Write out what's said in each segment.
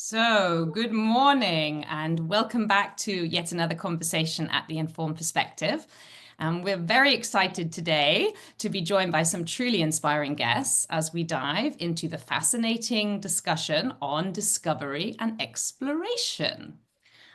So, good morning and welcome back to yet another conversation at the Informed Perspective. We're very excited today to be joined by some truly inspiring guests as we dive into the fascinating discussion on discovery and exploration.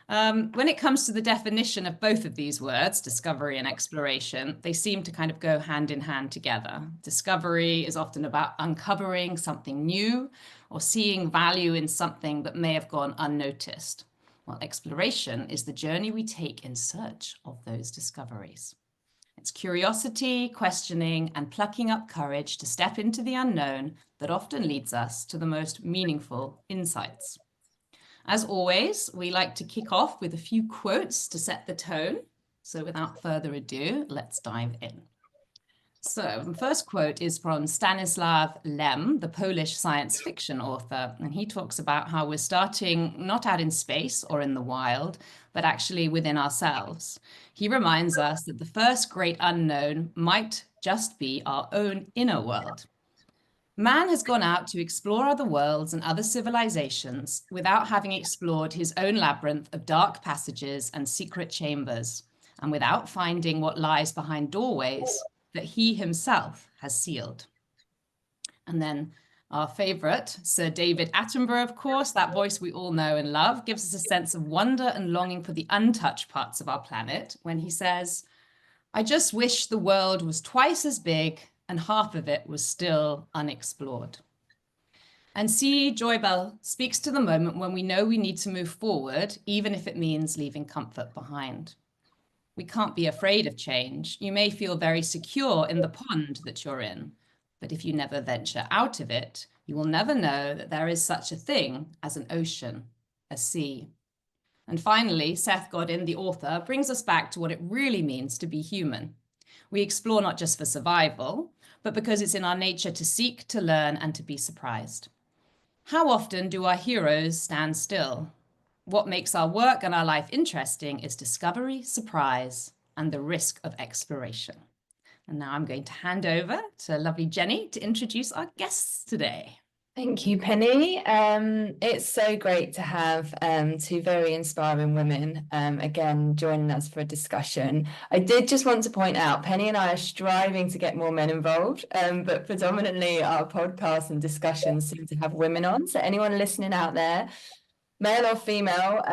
When it comes to the definition of both of these words, discovery and exploration, they seem to kind of go hand in hand together. Discovery is often about uncovering something new or seeing value in something that may have gone unnoticed. While exploration is the journey we take in search of those discoveries. It's curiosity, questioning, and plucking up courage to step into the unknown that often leads us to the most meaningful insights. As always, we like to kick off with a few quotes to set the tone. So without further ado, let's dive in. So the first quote is from Stanislaw Lem, the Polish science fiction author, and he talks about how we're starting not out in space or in the wild, but actually within ourselves. He reminds us that the first great unknown might just be our own inner world. Man has gone out to explore other worlds and other civilizations without having explored his own labyrinth of dark passages and secret chambers, and without finding what lies behind doorways that he himself has sealed. And then our favorite, Sir David Attenborough, of course, that voice we all know and love, gives us a sense of wonder and longing for the untouched parts of our planet when he says, "I just wish the world was twice as big and half of it was still unexplored." And C. Joybell speaks to the moment when we know we need to move forward, even if it means leaving comfort behind. We can't be afraid of change. You may feel very secure in the pond that you're in, but if you never venture out of it, you will never know that there is such a thing as an ocean, a sea. And finally, Seth Godin, the author, brings us back to what it really means to be human. We explore not just for survival, but because it's in our nature to seek, to learn, and to be surprised. How often do our heroes stand still? What makes our work and our life interesting is discovery, surprise, and the risk of exploration. And now I'm going to hand over to lovely Jenny to introduce our guests today. Thank you, Penny. It's so great to have two very inspiring women again joining us for a discussion. I did just want to point out, Penny and I are striving to get more men involved, but predominantly our podcasts and discussions seem to have women on. So anyone listening out there, male or female,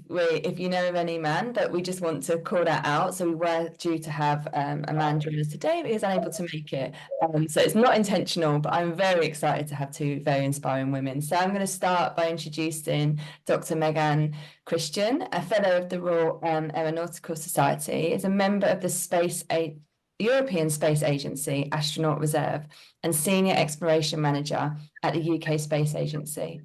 if you know of any man, but we just want to call that out. So we were due to have a man join us today, but he was unable to make it. So it's not intentional, but I'm very excited to have two very inspiring women. So I'm going to start by introducing Dr. Meganne Christian, a fellow of the Royal Aeronautical Society, is a member of the European Space Agency Astronaut Reserve and Senior Exploration Manager at the UK Space Agency,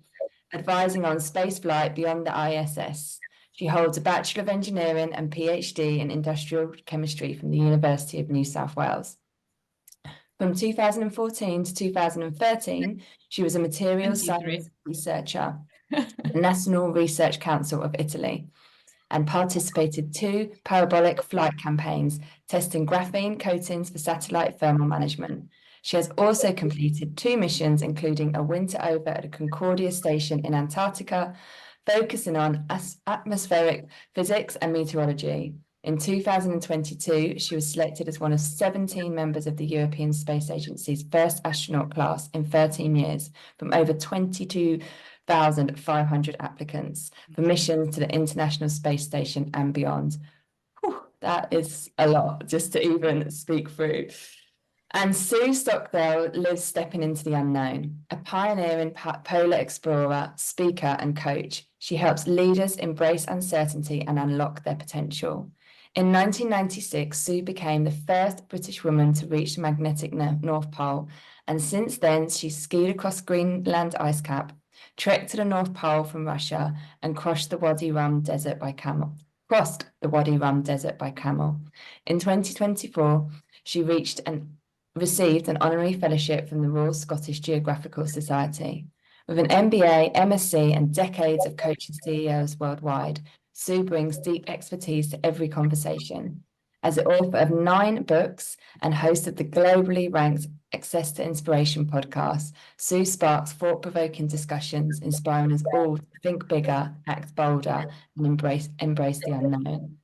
advising on space flight beyond the ISS. She holds a Bachelor of Engineering and PhD in Industrial Chemistry from the University of New South Wales. From 2014 to 2013, she was a materials science researcher at the National Research Council of Italy and participated in 2 parabolic flight campaigns testing graphene coatings for satellite thermal management. She has also completed 2 missions, including a winter over at a Concordia station in Antarctica, focusing on atmospheric physics and meteorology. In 2022, she was selected as one of 17 members of the European Space Agency's first astronaut class in 13 years, from over 22,500 applicants for missions to the International Space Station and beyond. Whew, that is a lot just to even speak through. And Sue Stockdale lives stepping into the unknown. A pioneering polar explorer, speaker, and coach, she helps leaders embrace uncertainty and unlock their potential. In 1996, Sue became the first British woman to reach the magnetic North Pole, and since then, she's skied across Greenland ice cap, trekked to the North Pole from Russia, and crossed the Wadi Rum Desert by camel. In 2024, she received an honorary fellowship from the Royal Scottish Geographical Society. With an MBA, MSc, and decades of coaching CEOs worldwide, Sue brings deep expertise to every conversation. As the author of 9 books and host of the globally ranked Access to Inspiration podcast, Sue sparks thought-provoking discussions, inspiring us all to think bigger, act bolder, and embrace the unknown.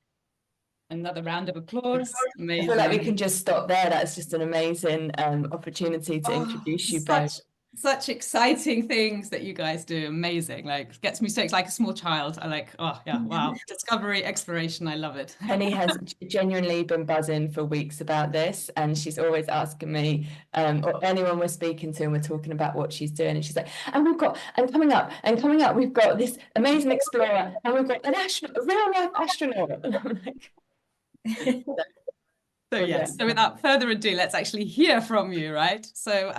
Another round of applause. I feel like we Amazing. can just stop there. That's just an amazing opportunity to introduce you both. Such exciting things that you guys do. Amazing. Like gets me so like a small child. I like, oh yeah, wow. Discovery, exploration. I love it. Penny has genuinely been buzzing for weeks about this, and she's always asking me, or anyone we're speaking to, and we're talking about what she's doing, and she's like, and coming up, we've got this amazing explorer, and we've got an astronaut, a real life astronaut. And I'm like, So yes, so without further ado, let's actually hear from you, right? So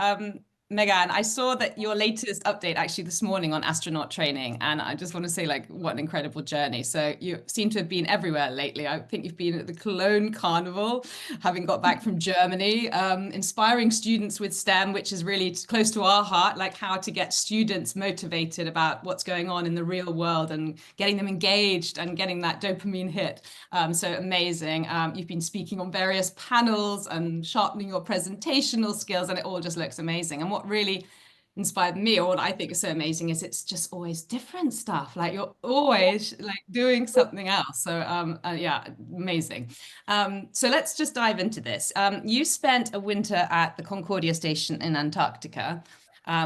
Meganne, I saw that your latest update actually this morning on astronaut training, and I just want to say like what an incredible journey. So you seem to have been everywhere lately. I think you've been at the Cologne Carnival, having got back from Germany, inspiring students with STEM, which is really close to our heart, like how to get students motivated about what's going on in the real world and getting them engaged and getting that dopamine hit. So amazing. You've been speaking on various panels and sharpening your presentational skills, and it all just looks amazing. And what really inspired me, or what I think is so amazing, is it's just always different stuff. Like you're always like doing something else. So yeah, amazing. So let's just dive into this. You spent a winter at the Concordia station in Antarctica,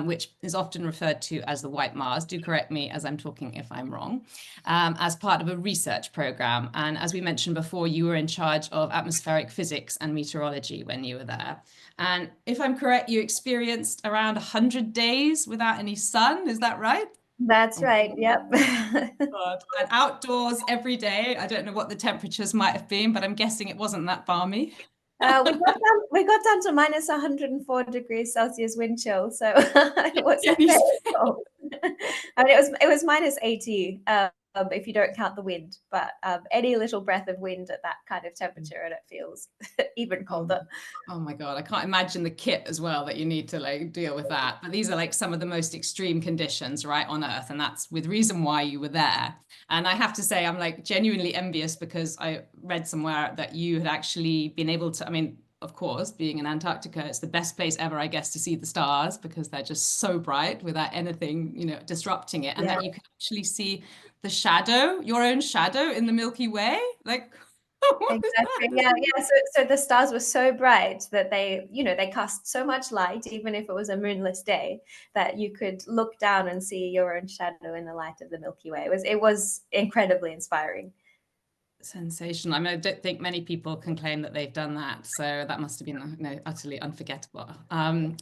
which is often referred to as the White Mars. Do correct me as I'm talking if I'm wrong, as part of a research program. And as we mentioned before, you were in charge of atmospheric physics and meteorology when you were there. And if I'm correct, you experienced around 100 days without any sun. Is that right? That's right. Yep. God. And outdoors every day. I don't know what the temperatures might have been, but I'm guessing it wasn't that balmy. We got down to minus 104 degrees Celsius wind chill, so it was cold. I mean, it was minus 80 if you don't count the wind, but any little breath of wind at that kind of temperature and it feels even colder. Oh my God, I can't imagine the kit as well that you need to like deal with that. But these are like some of the most extreme conditions, right, on Earth, and that's with reason why you were there. And I have to say, I'm like genuinely envious because I read somewhere that you had actually been able to, I mean, of course, being in Antarctica, it's the best place ever, I guess, to see the stars because they're just so bright without anything, you know, disrupting it. And that you can actually see the shadow, your own shadow in the Milky Way. Like, exactly. Yeah. So the stars were so bright that they cast so much light, even if it was a moonless day, that you could look down and see your own shadow in the light of the Milky Way. It was incredibly inspiring. Sensational. I mean, I don't think many people can claim that they've done that. So that must have been utterly unforgettable.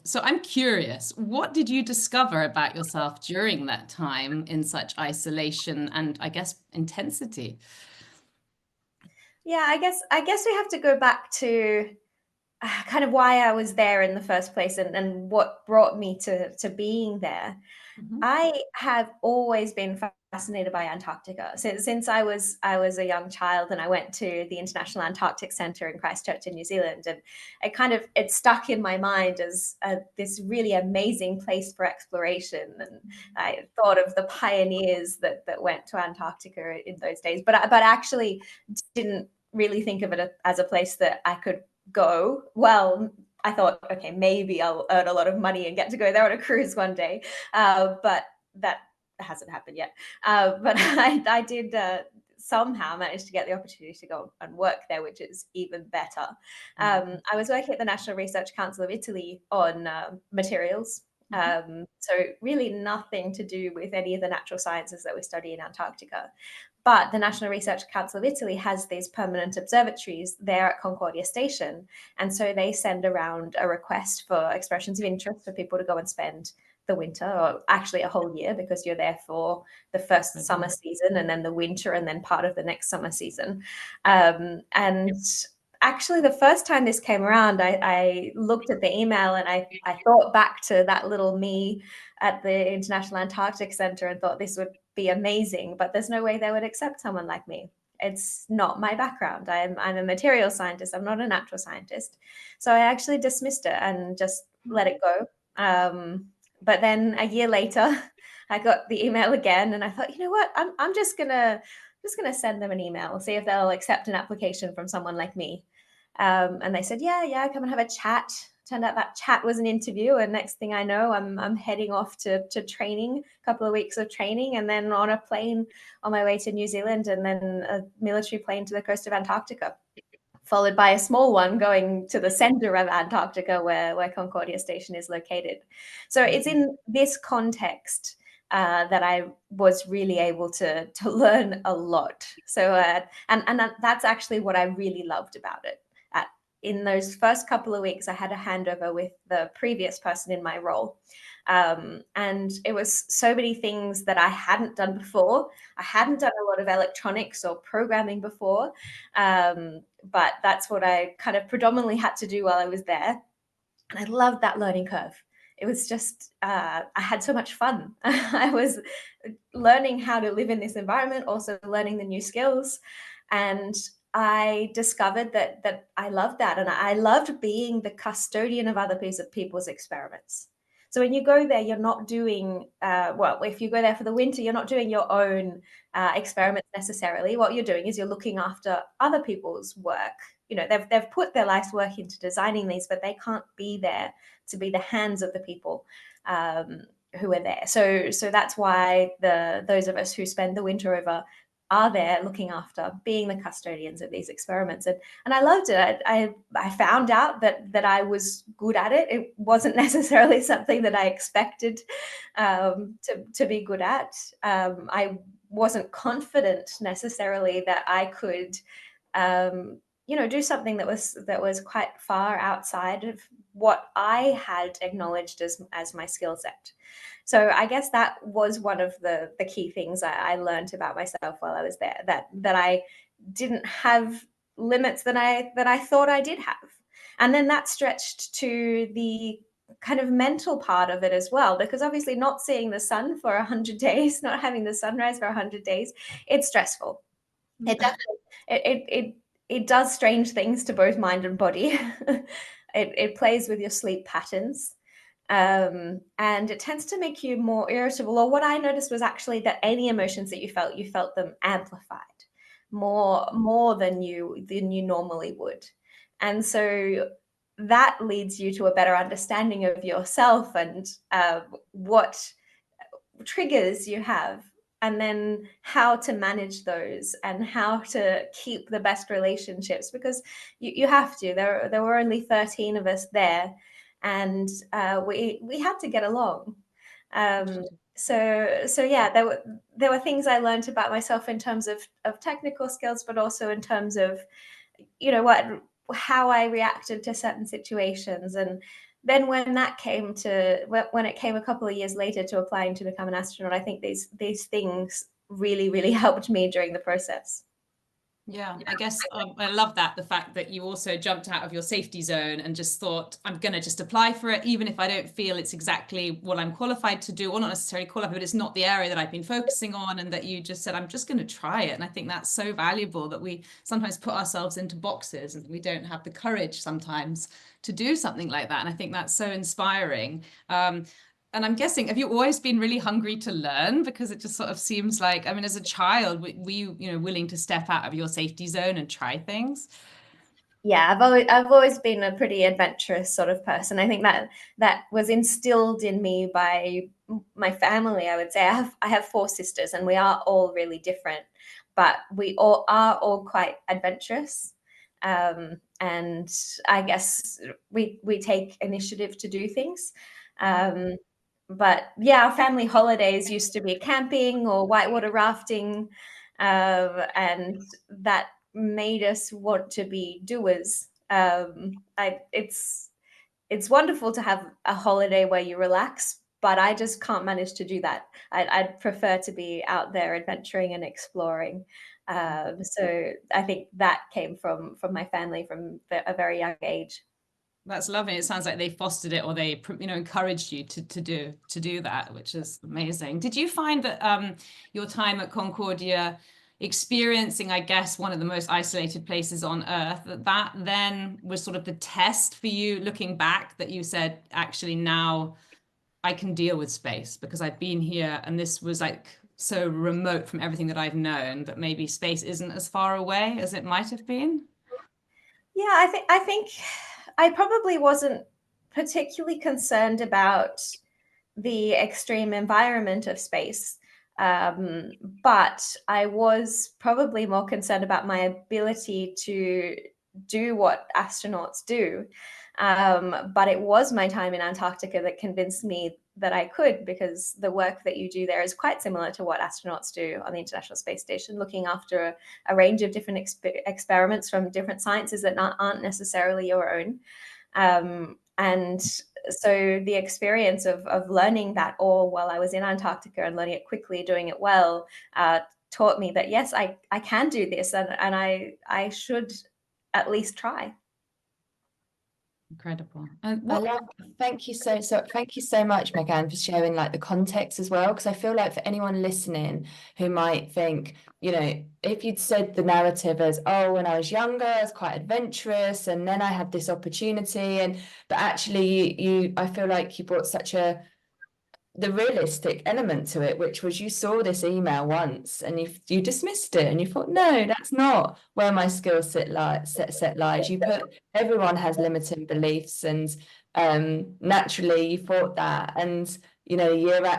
So I'm curious, what did you discover about yourself during that time in such isolation and I guess intensity? Yeah, I guess we have to go back to kind of why I was there in the first place and what brought me to being there. Mm-hmm. I have always been fascinated by Antarctica since I was a young child, and I went to the International Antarctic Centre in Christchurch in New Zealand, and it stuck in my mind as this really amazing place for exploration. And I thought of the pioneers that went to Antarctica in those days, but actually didn't really think of it as a place that I could go. Well, I thought, okay, maybe I'll earn a lot of money and get to go there on a cruise one day, but that hasn't happened yet. But I did somehow manage to get the opportunity to go and work there, which is even better. I was working at the National Research Council of Italy on materials. So really nothing to do with any of the natural sciences that we study in Antarctica. But the National Research Council of Italy has these permanent observatories there at Concordia Station. And so they send around a request for expressions of interest for people to go and spend the winter, or actually a whole year, because you're there for the first summer season and then the winter and then part of the next summer season. Actually, the first time this came around, I looked at the email and I thought back to that little me at the International Antarctic Centre and thought this would be amazing, but there's no way they would accept someone like me. It's not my background. I'm a material scientist. I'm not a natural scientist. So I actually dismissed it and just let it go. But then a year later, I got the email again and I thought, you know what, I'm just going to just going to send them an email, see if they'll accept an application from someone like me. And they said, yeah, come and have a chat. Turned out that chat was an interview, and next thing I know, I'm heading off to training, a couple of weeks of training, and then on a plane on my way to New Zealand, and then a military plane to the coast of Antarctica, followed by a small one going to the center of Antarctica where Concordia Station is located. So it's in this context that I was really able to learn a lot. So and that's actually what I really loved about it. In those first couple of weeks, I had a handover with the previous person in my role. And it was so many things that I hadn't done before. I hadn't done a lot of electronics or programming before, but that's what I kind of predominantly had to do while I was there. And I loved that learning curve. It was just, I had so much fun. I was learning how to live in this environment, also learning the new skills. And I discovered that I loved that. And I loved being the custodian of other people's experiments. So when you go there, you're not doing, well, if you go there for the winter, you're not doing your own experiments necessarily. What you're doing is you're looking after other people's work. You know, they've put their life's work into designing these, but they can't be there to be the hands of the people who are there. So that's why those of us who spend the winter over are there looking after, being the custodians of these experiments. And I loved it. I found out that I was good at it. It wasn't necessarily something that I expected to be good at. I wasn't confident necessarily that I could do something that was quite far outside of what I had acknowledged as my skill set. So I guess that was one of the key things I learned about myself while I was there, that I didn't have limits that I thought I did have. And then that stretched to the kind of mental part of it as well, because obviously not seeing the sun for 100 days, not having the sunrise for 100 days, it's stressful. It definitely, it does strange things to both mind and body. It plays with your sleep patterns. And it tends to make you more irritable. Or what I noticed was actually that any emotions that you felt them amplified more than you normally would. And so that leads you to a better understanding of yourself and what triggers you have, and then how to manage those and how to keep the best relationships, because you have to. There were only 13 of us there, and we had to get along. So yeah, there were things I learned about myself in terms of technical skills, but also in terms of how I reacted to certain situations. And then when it came a couple of years later to applying to become an astronaut, I think these things really, really helped me during the process. Yeah, I guess I love the fact that you also jumped out of your safety zone and just thought, I'm going to just apply for it, even if I don't feel it's exactly what I'm qualified to do, or not necessarily qualified, but it's not the area that I've been focusing on, and that you just said, I'm just going to try it. And I think that's so valuable, that we sometimes put ourselves into boxes and we don't have the courage sometimes to do something like that. And I think that's so inspiring. And I'm guessing, have you always been really hungry to learn? Because it just sort of seems like, I mean, as a child, were you, willing to step out of your safety zone and try things? Yeah, I've always been a pretty adventurous sort of person. I think that was instilled in me by my family. I would say I have 4 sisters, and we are all really different, but we all are quite adventurous. And I guess we take initiative to do things. But yeah, our family holidays used to be camping or whitewater rafting, and that made us want to be doers. It's wonderful to have a holiday where you relax, but I just can't manage to do that. I'd prefer to be out there adventuring and exploring. So I think that came from my family from a very young age. That's lovely. It sounds like they fostered it, or they, encouraged you to do that, which is amazing. Did you find that your time at Concordia, experiencing, I guess, one of the most isolated places on Earth, that then was sort of the test for you, looking back, that you said, actually, now I can deal with space because I've been here, and this was like so remote from everything that I've known, but maybe space isn't as far away as it might have been? Yeah, I think I probably wasn't particularly concerned about the extreme environment of space. But I was probably more concerned about my ability to do what astronauts do. But it was my time in Antarctica that convinced me that I could, because the work that you do there is quite similar to what astronauts do on the International Space Station, looking after a range of different experiments from different sciences that aren't necessarily your own. And so the experience of learning that all while I was in Antarctica and learning it quickly, doing it well, taught me that yes, I can do this, and I should at least try. Incredible. Thank you thank you so much, Meganne, for sharing like the context as well. Because I feel like for anyone listening who might think, you know, if you'd said the narrative as, oh, when I was younger, I was quite adventurous, and then I had this opportunity, but actually I feel like you brought such the realistic element to it, which was you saw this email once and you dismissed it and you thought, no, that's not where my skill set lies. Everyone has limiting beliefs, and naturally you thought that, and you know,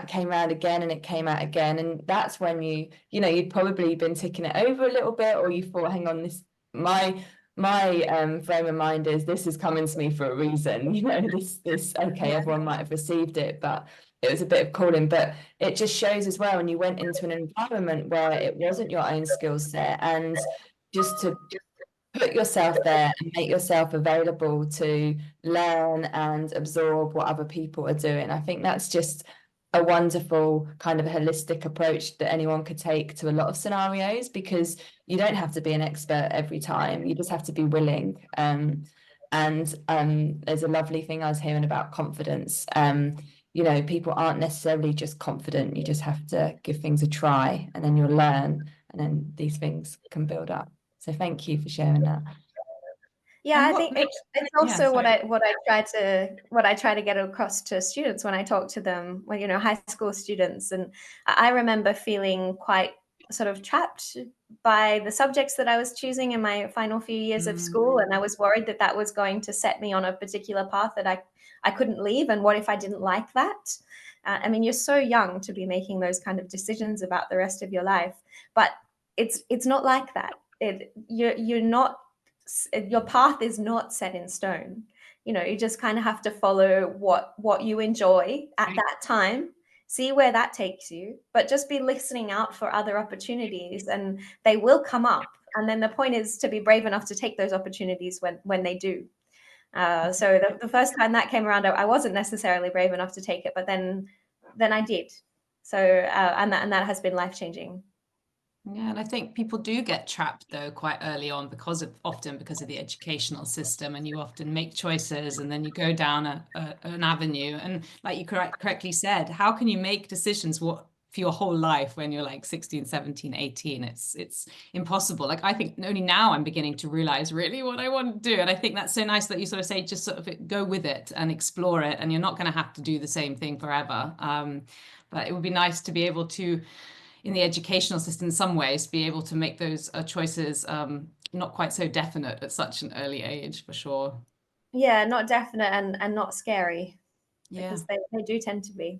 came around again and it came out again, and that's when you'd probably been ticking it over a little bit, or you thought, hang on, my frame of mind is this is coming to me for a reason. You know, this okay, everyone might have received it, but it was a bit of calling. But it just shows as well, and you went into an environment where it wasn't your own skill set, and just to put yourself there and make yourself available to learn and absorb what other people are doing. I think that's just a wonderful kind of holistic approach that anyone could take to a lot of scenarios, because you don't have to be an expert every time. You just have to be willing. And there's a lovely thing I was hearing about confidence. You know, people aren't necessarily just confident. You just have to give things a try, and then you'll learn, and then these things can build up. So thank you for sharing that. Yeah, I think it's also what I try to get across to students when I talk to them, when, you know, high school students. And I remember feeling quite sort of trapped by the subjects that I was choosing in my final few years of school, and I was worried that that was going to set me on a particular path that I couldn't leave. And what if I didn't like that? I mean, you're so young to be making those kind of decisions about the rest of your life, but it's not like that. You're not, your path is not set in stone. You know, you just kind of have to follow what you enjoy at that time, see where that takes you, but just be listening out for other opportunities, and they will come up. And then the point is to be brave enough to take those opportunities when they do. So the first time that came around, I wasn't necessarily brave enough to take it, but then I did. So and that has been life-changing. Yeah, and I think people do get trapped though quite early on often because of the educational system, and you often make choices and then you go down an avenue. And like you correctly said, how can you make decisions for your whole life when you're like 16, 17, 18? It's impossible. Like I think only now I'm beginning to realize really what I want to do. And I think that's so nice that you sort of say, just sort of go with it and explore it, and you're not going to have to do the same thing forever. But it would be nice to be able to, in the educational system, in some ways, be able to make those choices not quite so definite at such an early age, for sure. Yeah, not definite and not scary, Yeah, because they do tend to be.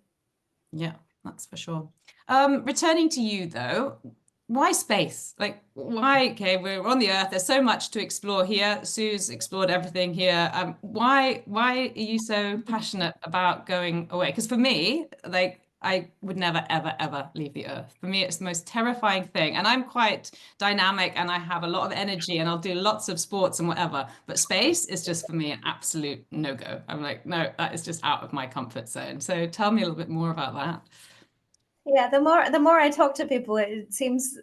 yeah, that's for sure. Returning to you though, why space? Like, why? Okay, we're on the Earth. There's so much to explore here. Sue's explored everything here. Why are you so passionate about going away? Because for me, like, I would never, ever, ever leave the Earth. For me, it's the most terrifying thing. And I'm quite dynamic and I have a lot of energy and I'll do lots of sports and whatever. But space is just for me an absolute no-go. I'm like, no, that is just out of my comfort zone. So tell me a little bit more about that. Yeah, the more I talk to people, it seems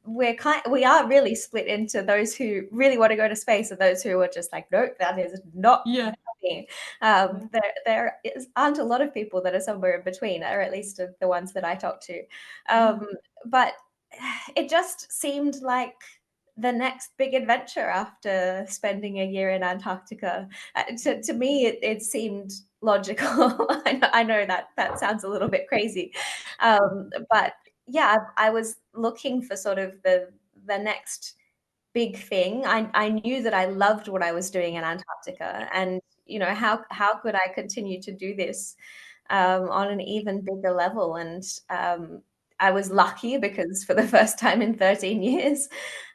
we are really split into those who really want to go to space and those who are just like, nope, that is not me. There aren't a lot of people that are somewhere in between, or at least the ones that I talk to. But it just seemed like the next big adventure after spending a year in Antarctica. To me, it seemed logical. I know that sounds a little bit crazy, but yeah, I was looking for sort of the next big thing. I knew that I loved what I was doing in Antarctica, and how could I continue to do this on an even bigger level? And I was lucky because for the first time in 13 years,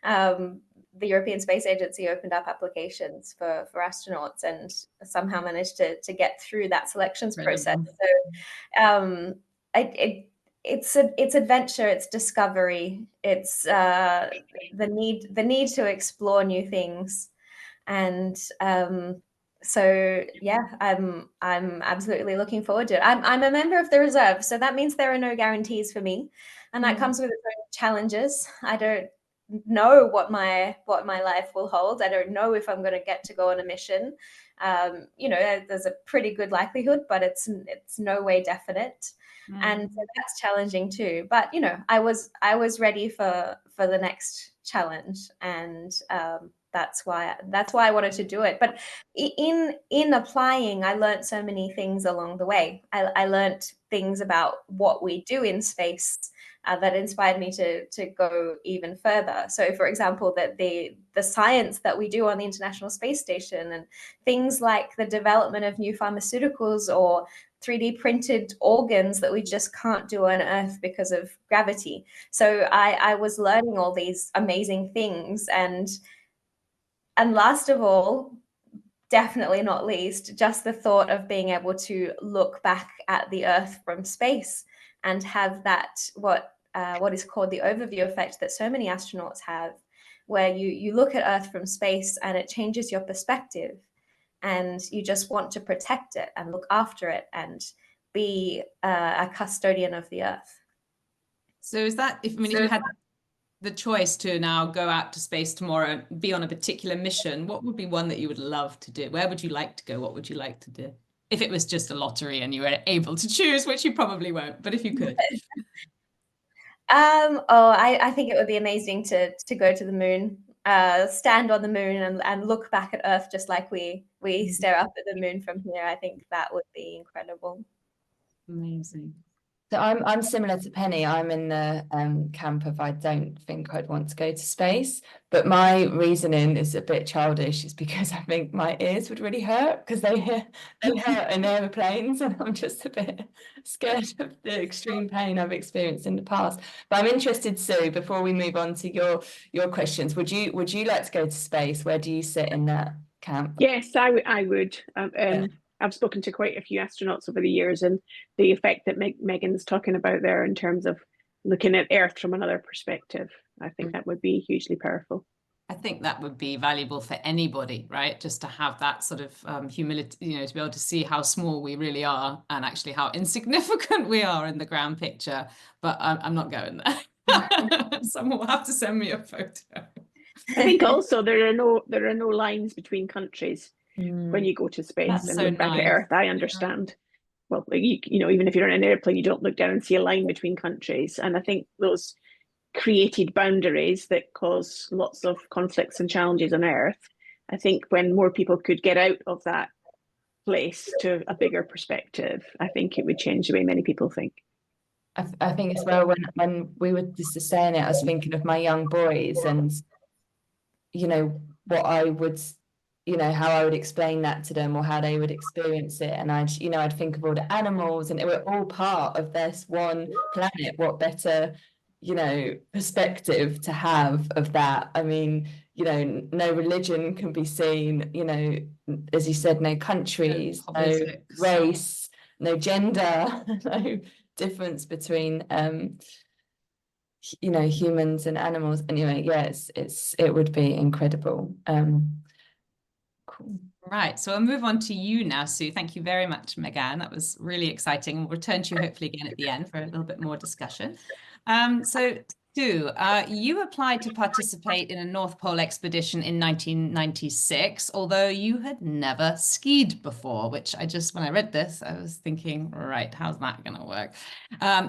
the European Space Agency opened up applications for astronauts, and somehow managed to get through that selections process. So it's adventure, it's discovery, it's the need to explore new things, and so yeah, I'm absolutely looking forward to it. I'm a member of the reserve, so that means there are no guarantees for me, and that comes with its own challenges. I don't know what my life will hold. I don't know if I'm going to get to go on a mission. There's a pretty good likelihood, but it's no way definite. And so that's challenging too. But I was ready for the next challenge, and that's why I wanted to do it. But in applying, I learned so many things along the way. I learned things about what we do in space that inspired me to go even further. So, for example, that the science that we do on the International Space Station, and things like the development of new pharmaceuticals or 3D printed organs that we just can't do on Earth because of gravity. So I was learning all these amazing things, and last of all, definitely not least, just the thought of being able to look back at the Earth from space and have that what is called the overview effect that so many astronauts have, where you look at Earth from space and it changes your perspective, and you just want to protect it and look after it and be a custodian of the Earth. So is that, if you had the choice to now go out to space tomorrow and be on a particular mission, what would be one that you would love to do? Where would you like to go? What would you like to do? If it was just a lottery and you were able to choose, which you probably won't, but if you could. I think it would be amazing to go to the moon, stand on the moon and look back at Earth just like we stare up at the moon from here. I think that would be incredible. Amazing. So I'm similar to Penny. I'm in the camp of I don't think I'd want to go to space, but my reasoning is a bit childish. It's because I think my ears would really hurt because they hurt in airplanes, and I'm just a bit scared of the extreme pain I've experienced in the past. But I'm interested, Sue, before we move on to your questions, would you like to go to space? Where do you sit in that camp? Yes, I would. I've spoken to quite a few astronauts over the years, and the effect that Meganne's talking about there in terms of looking at Earth from another perspective, I think that would be hugely powerful. I think that would be valuable for anybody, right? Just to have that sort of humility, to be able to see how small we really are and actually how insignificant we are in the grand picture. But I'm not going there. Someone will have to send me a photo. I think also there are no lines between countries when you go to space. That's and so look back nice. at Earth. I understand. Well, even if you're on an airplane, you don't look down and see a line between countries. And I think those created boundaries that cause lots of conflicts and challenges on Earth, I think when more people could get out of that place to a bigger perspective, I think it would change the way many people think. I think as well, when we were just saying it, I was thinking of my young boys and what I would, how I would explain that to them or how they would experience it. And I'd think of all the animals, and it were all part of this one planet. What better, perspective to have of that? I mean, no religion can be seen, as you said, no countries, no race, no gender, no difference between humans and animals. Anyway, yes, it would be incredible. Cool. Right, so I'll move on to you now, Sue. Thank you very much, Meganne. That was really exciting. We'll return to you hopefully again at the end for a little bit more discussion. So Sue, you applied to participate in a North Pole expedition in 1996, although you had never skied before, which when I read this, I was thinking, right, how's that going to work?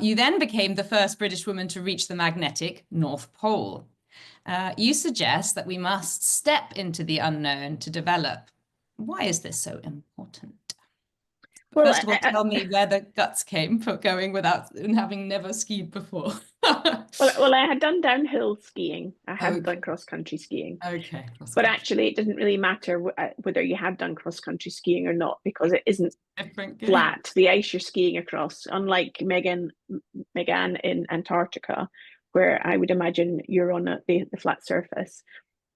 You then became the first British woman to reach the magnetic North Pole. You suggest that we must step into the unknown to develop. Why is this so important? Well, First of all, tell me where the guts came for going without and having never skied before. well, I had done downhill skiing. I hadn't Okay. done cross-country skiing. Okay. But actually, it doesn't really matter whether you had done cross-country skiing or not, because it isn't Different. flat. The ice you're skiing across, unlike Meganne in Antarctica, where I would imagine you're on the flat surface.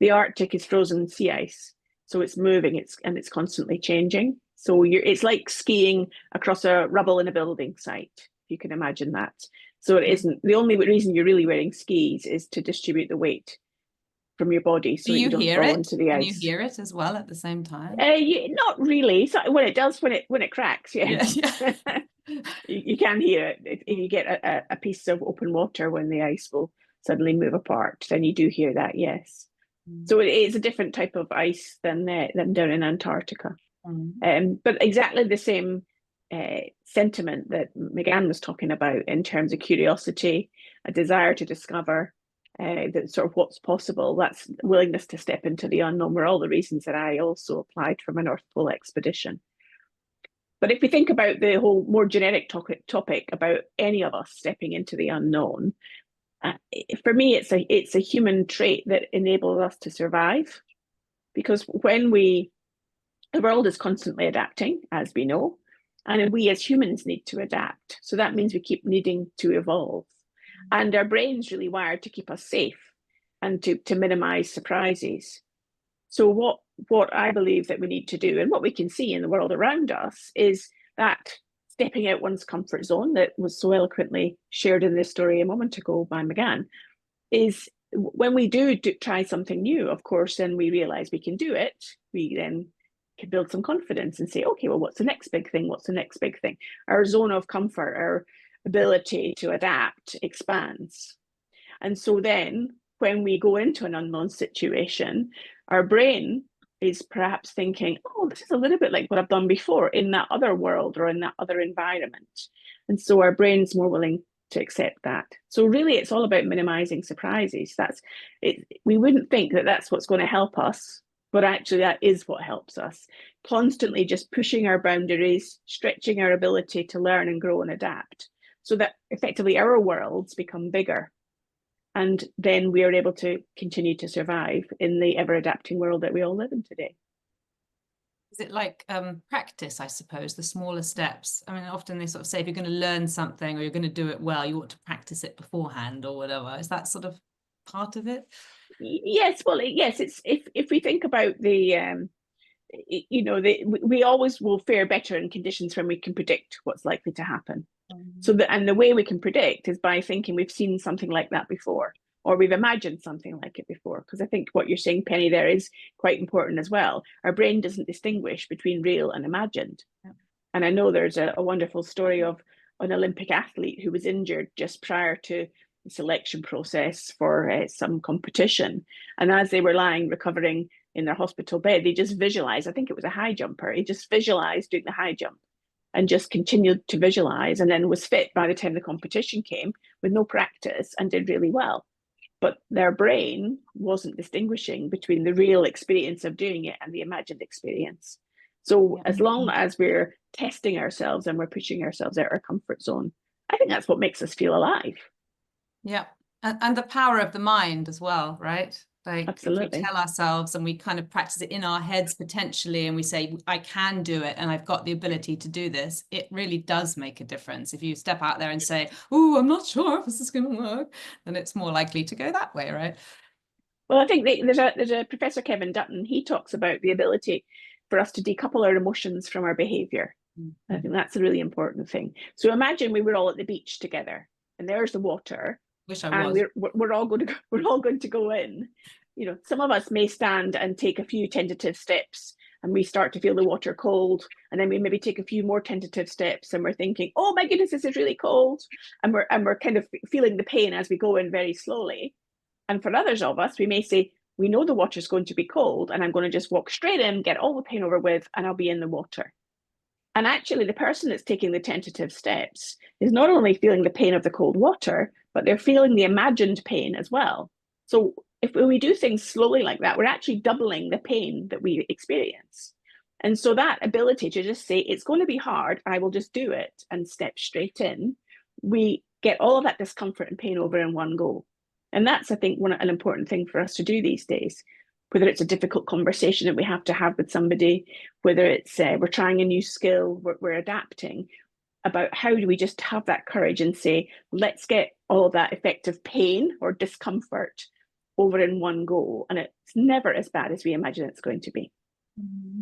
The Arctic is frozen sea ice, so it's moving. It's constantly changing. So it's like skiing across a rubble in a building site, if you can imagine that. So it isn't. The only reason you're really wearing skis is to distribute the weight from your body, so Do you you don't hear fall it? into the Can ice. you hear it as well at the same time? Not really. So when it does, when it cracks, yeah. Yeah. You can hear it. If you get a piece of open water when the ice will suddenly move apart, then you do hear that, yes. So it is a different type of ice than down in Antarctica. But exactly the same sentiment that Meganne was talking about in terms of curiosity, a desire to discover that sort of what's possible. That's willingness to step into the unknown were all the reasons that I also applied for my North Pole expedition. But if we think about the whole more generic topic about any of us stepping into the unknown, for me, it's a human trait that enables us to survive. Because the world is constantly adapting, as we know, and we as humans need to adapt. So that means we keep needing to evolve. And our brain's really wired to keep us safe and to minimize surprises. So what I believe that we need to do, and what we can see in the world around us, is that stepping out one's comfort zone that was so eloquently shared in this story a moment ago by Meganne, is when we do try something new, of course, then we realize we can do it. We then can build some confidence and say, okay, well, what's the next big thing? What's the next big thing? Our zone of comfort, our ability to adapt expands. And so then when we go into an unknown situation, our brain is perhaps thinking, oh, this is a little bit like what I've done before in that other world or in that other environment. And so our brain's more willing to accept that. So really, it's all about minimizing surprises. That's it. We wouldn't think that that's what's going to help us, but actually that is what helps us. Constantly just pushing our boundaries, stretching our ability to learn and grow and adapt, so that effectively our worlds become bigger. And then we are able to continue to survive in the ever-adapting world that we all live in today. Is it like practice, I suppose, the smaller steps? I mean, often they sort of say if you're going to learn something or you're going to do it well, you ought to practice it beforehand or whatever. Is that sort of part of it? Yes, well, yes. It's if we think about the we always will fare better in conditions when we can predict what's likely to happen. So the way we can predict is by thinking we've seen something like that before, or we've imagined something like it before. Because I think what you're saying, Penny, there is quite important as well. Our brain doesn't distinguish between real and imagined. Yeah. And I know there's a wonderful story of an Olympic athlete who was injured just prior to the selection process for some competition. And as they were lying recovering in their hospital bed, they just visualized, I think it was a high jumper, he just visualized doing the high jump and just continued to visualize, and then was fit by the time the competition came with no practice and did really well. But their brain wasn't distinguishing between the real experience of doing it and the imagined experience. So as long as we're testing ourselves and we're pushing ourselves out of our comfort zone, I think that's what makes us feel alive. Yeah. And the power of the mind as well, right? Like absolutely. If we tell ourselves and we kind of practice it in our heads potentially, and we say, I can do it and I've got the ability to do this, it really does make a difference. If you step out there and say, oh, I'm not sure if this is going to work, then it's more likely to go that way, right? Well, I think there's a Professor Kevin Dutton, he talks about the ability for us to decouple our emotions from our behavior. I think that's a really important thing. So imagine we were all at the beach together and there's the water. Wish I and was. we're all going to go in. You know, some of us may stand and take a few tentative steps and we start to feel the water cold, and then we maybe take a few more tentative steps and we're thinking, oh my goodness, this is really cold, and we're kind of feeling the pain as we go in very slowly. And for others of us, we may say, we know the water's going to be cold and I'm going to just walk straight in, get all the pain over with, and I'll be in the water. And actually the person that's taking the tentative steps is not only feeling the pain of the cold water, but they're feeling the imagined pain as well. So when we do things slowly like that, we're actually doubling the pain that we experience. And so that ability to just say, it's going to be hard, I will just do it and step straight in, we get all of that discomfort and pain over in one go. And that's, I think, an important thing for us to do these days, whether it's a difficult conversation that we have to have with somebody, whether it's we're trying a new skill, we're adapting, about how do we just have that courage and say, let's get all of that effective pain or discomfort over in one go. And it's never as bad as we imagine it's going to be.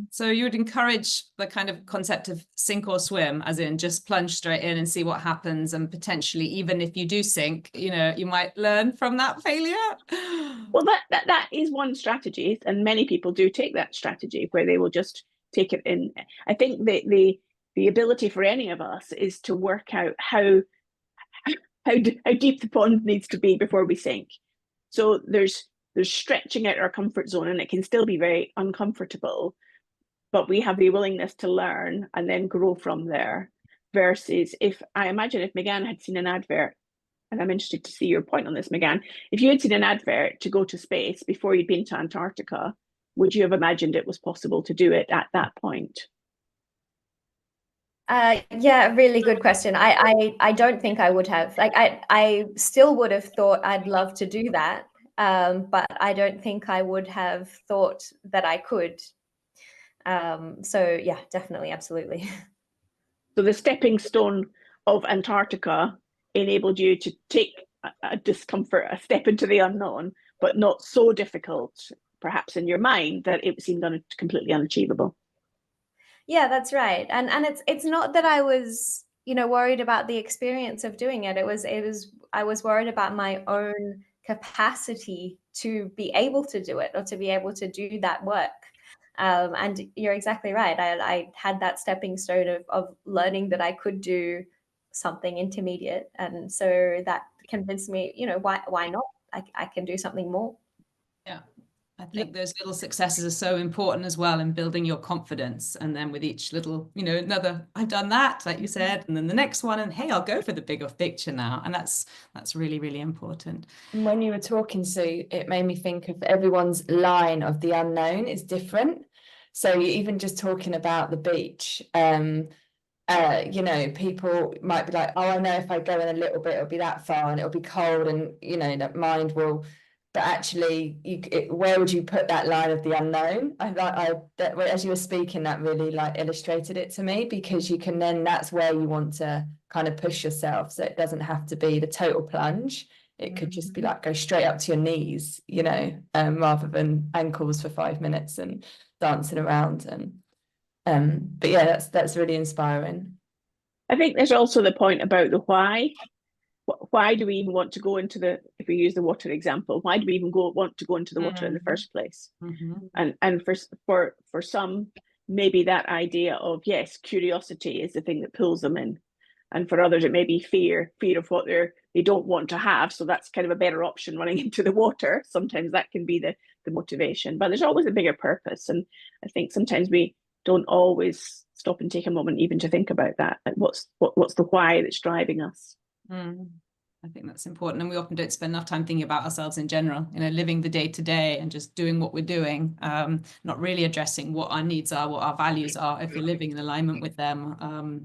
So you would encourage the kind of concept of sink or swim, as in just plunge straight in and see what happens, and potentially even if you do sink, you might learn from that failure. Well, that is one strategy, and many people do take that strategy where they will just take it in. I think the ability for any of us is to work out how deep the pond needs to be before we sink. So there's stretching out our comfort zone, and it can still be very uncomfortable, but we have the willingness to learn and then grow from there. Versus I imagine if Meganne had seen an advert, and I'm interested to see your point on this, Meganne, if you had seen an advert to go to space before you'd been to Antarctica, would you have imagined it was possible to do it at that point? Yeah, really good question. I don't think I would have. Like, I still would have thought I'd love to do that. But I don't think I would have thought that I could. So yeah, definitely, absolutely. So the stepping stone of Antarctica enabled you to take a discomfort, a step into the unknown, but not so difficult, perhaps in your mind, that it seemed completely unachievable. Yeah, that's right. And it's not that I was, worried about the experience of doing it. I was worried about my own capacity to be able to do it, or to be able to do that work. And you're exactly right. I had that stepping stone of learning that I could do something intermediate, and so that convinced me, why not? I can do something more. Yeah, I think those little successes are so important as well in building your confidence. And then with each little, another, I've done that, like you said, and then the next one, and hey, I'll go for the bigger picture now. And that's really, really important. And when you were talking, Sue, it made me think of everyone's line of the unknown is different. So even just talking about the beach, people might be like, oh, I know if I go in a little bit, it'll be that far and it'll be cold, and that mind will. But actually, where would you put that line of the unknown? As you were speaking, that really illustrated it to me, because you can then, that's where you want to kind of push yourself. So it doesn't have to be the total plunge. It could just be go straight up to your knees, rather than ankles for 5 minutes and dancing around. And but yeah, that's really inspiring. I think there's also the point about the why. Why do we even want to go into if we use the water example, why do we even want to go into the water in the first place? And for some, maybe that idea of, yes, curiosity is the thing that pulls them in. And for others, it may be fear of what they don't want to have. So that's kind of a better option, running into the water. Sometimes that can be the motivation, but there's always a bigger purpose. And I think sometimes we don't always stop and take a moment even to think about that. Like what's the why that's driving us? I think that's important, and we often don't spend enough time thinking about ourselves in general, living the day to day and just doing what we're doing, not really addressing what our needs are, what our values are, if we're living in alignment with them.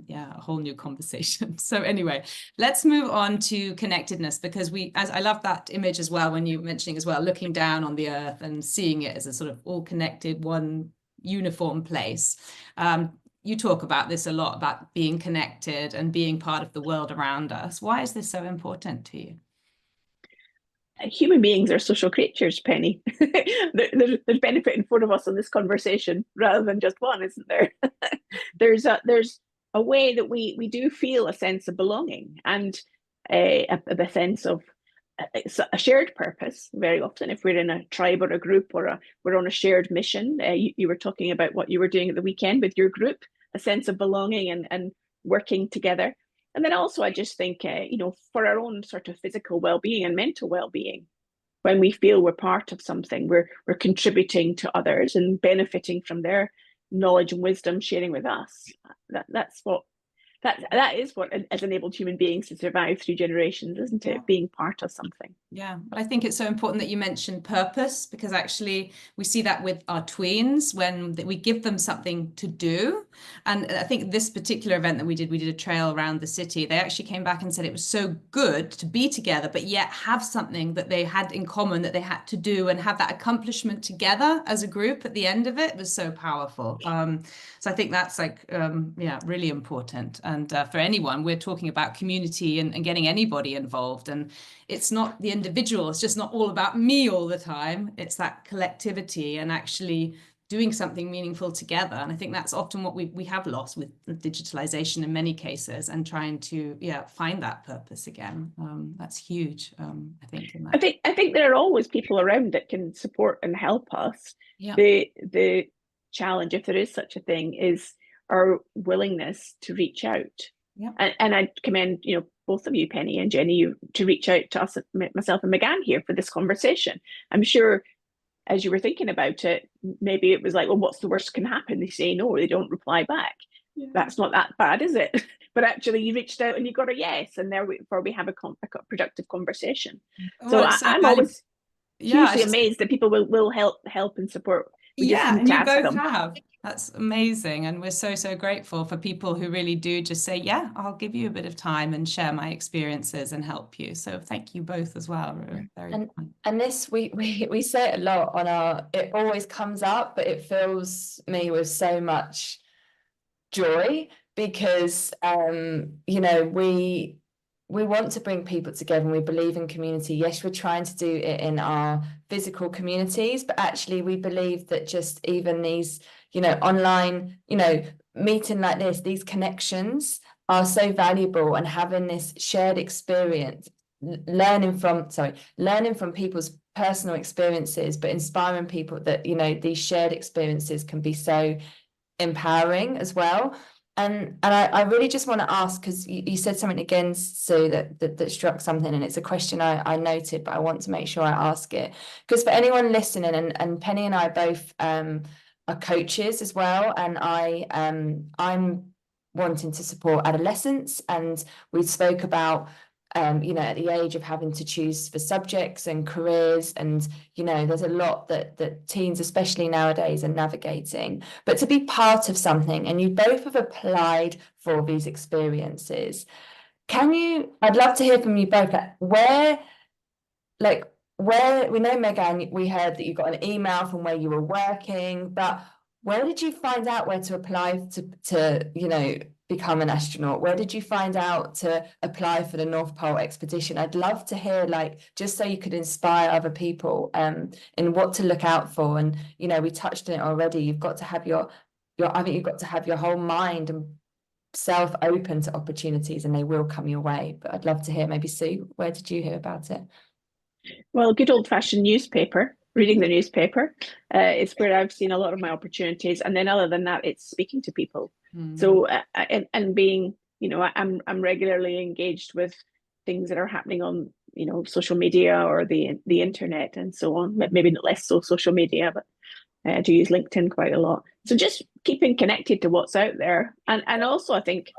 A whole new conversation. So anyway, let's move on to connectedness, because I love that image as well, when you were mentioning as well, looking down on the earth and seeing it as a sort of all connected, one uniform place. You talk about this a lot, about being connected and being part of the world around us. Why is this so important to you? Human beings are social creatures, Penny. There's benefit in 4 of us on this conversation rather than just one, isn't there? There's a way that we do feel a sense of belonging, and a sense of a shared purpose. Very often, if we're in a tribe or a group, or we're on a shared mission. You were talking about what you were doing at the weekend with your group, a sense of belonging and working together. And then also, I just think, for our own sort of physical well-being and mental well-being, when we feel we're part of something, we're contributing to others and benefiting from their knowledge and wisdom sharing with us. That's what that is what has enabled human beings to survive through generations, isn't it? Yeah. Being part of something. Yeah, but I think it's so important that you mentioned purpose, because actually we see that with our tweens when we give them something to do. And I think this particular event that we did a trail around the city. They actually came back and said it was so good to be together, but yet have something that they had in common that they had to do, and have that accomplishment together as a group at the end of it was so powerful. So I think that's like, yeah, really important. And for anyone, we're talking about community and getting anybody involved. And it's not the individual, it's just not all about me all the time. It's that collectivity and actually doing something meaningful together. And I think that's often what we have lost with digitalization in many cases, and trying to find that purpose again. That's huge, I think. In that. I think there are always people around that can support and help us. Yeah. The challenge, if there is such a thing, is our willingness to reach out. Yeah. And I commend, both of you, Penny and Jenny, to reach out to us, myself and Meganne here, for this conversation. I'm sure as you were thinking about it, maybe it was like, well, what's the worst can happen? They say no, they don't reply back. Yeah. That's not that bad, is it? But actually you reached out and you got a yes, and therefore we have a productive conversation. Well, so I'm always hugely amazed that people will help and support. And you both have. That's amazing. And we're so grateful for people who really do just say, yeah, I'll give you a bit of time and share my experiences and help you. So thank you both as well. And this, we say it a lot on it always comes up, but it fills me with so much joy, because, we want to bring people together, and we believe in community. Yes, we're trying to do it in our physical communities, but actually we believe that just even these, online, meeting like this, these connections are so valuable, and having this shared experience, learning from people's personal experiences, but inspiring people that, these shared experiences can be so empowering as well. And I really just want to ask, because you said something again, Sue, that struck something, and it's a question I noted, but I want to make sure I ask it. Because for anyone listening, and Penny and I both are coaches as well, and I'm wanting to support adolescents, and we spoke about at the age of having to choose for subjects and careers, and there's a lot that teens, especially nowadays, are navigating. But to be part of something, and you both have applied for these experiences, I'd love to hear from you both, where we know, Meganne, we heard that you got an email from where you were working, but where did you find out where to apply to become an astronaut? Where did you find out to apply for the North Pole expedition? I'd love to hear, just so you could inspire other people in what to look out for. And we touched on it already. You've got to have I think you've got to have your whole mind and self open to opportunities, and they will come your way. But I'd love to hear, maybe Sue, where did you hear about it? Well, good old-fashioned newspaper. Reading the newspaper is where I've seen a lot of my opportunities, and then other than that, it's speaking to people. So and being, I'm regularly engaged with things that are happening on, social media or the internet and so on. Maybe not less so social media, but I do use LinkedIn quite a lot. So just keeping connected to what's out there, and also I think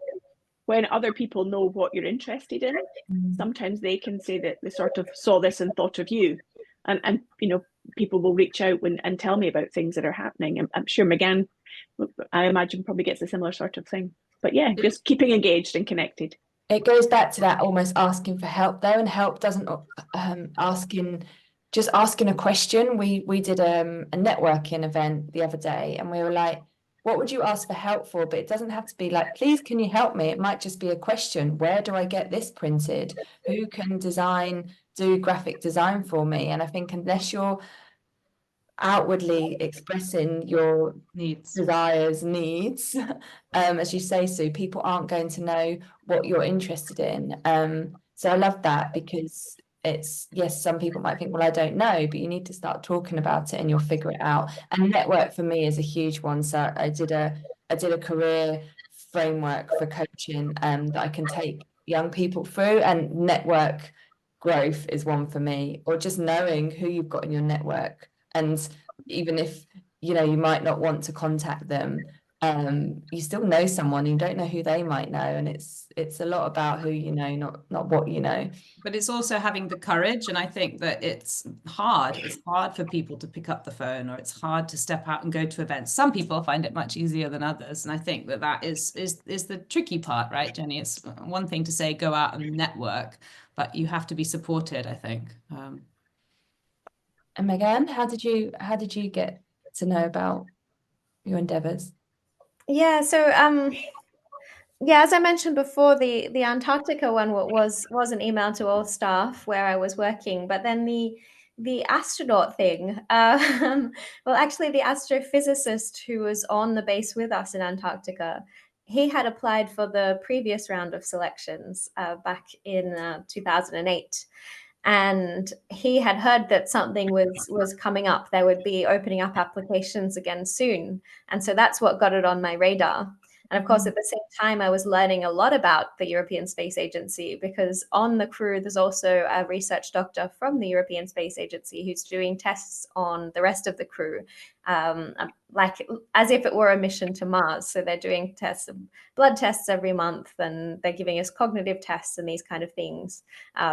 when other people know what you're interested in, sometimes they can say that they sort of saw this and thought of you, and people will reach out and tell me about things that are happening. I'm sure Meganne, I imagine, probably gets a similar sort of thing. But yeah, just keeping engaged and connected. It goes back to that almost asking for help, though, and help doesn't just asking a question. We did a networking event the other day, and we were like, what would you ask for help for? But it doesn't have to be like, please, can you help me? It might just be a question. Where do I get this printed? Who can do graphic design for me? And I think unless you're outwardly expressing your desires, needs, as you say, Sue, people aren't going to know what you're interested in. So I love that, because yes, some people might think, well, I don't know, but you need to start talking about it and you'll figure it out. And network for me is a huge one. So I did a career framework for coaching that I can take young people through, and network growth is one for me, or just knowing who you've got in your network. And even if you might not want to contact them, you still know someone, you don't know who they might know, and it's a lot about who you know, not what you know. But it's also having the courage, and I think that it's hard. It's hard for people to pick up the phone, or it's hard to step out and go to events. Some people find it much easier than others, and I think that that is the tricky part, right, Jenny? It's one thing to say go out and network, but you have to be supported, I think. And Meganne, how did you get to know about your endeavors? Yeah, so yeah, as I mentioned before, the Antarctica one was an email to all staff where I was working, but then the astronaut thing, well, actually, the astrophysicist who was on the base with us in Antarctica, he had applied for the previous round of selections back in 2008. And he had heard that something was coming up. They would be opening up applications again soon. And so that's what got it on my radar. And of course, at the same time, I was learning a lot about the European Space Agency, because on the crew, there's also a research doctor from the European Space Agency who's doing tests on the rest of the crew, like as if it were a mission to Mars. So they're doing tests, blood tests every month, and they're giving us cognitive tests and these kind of things,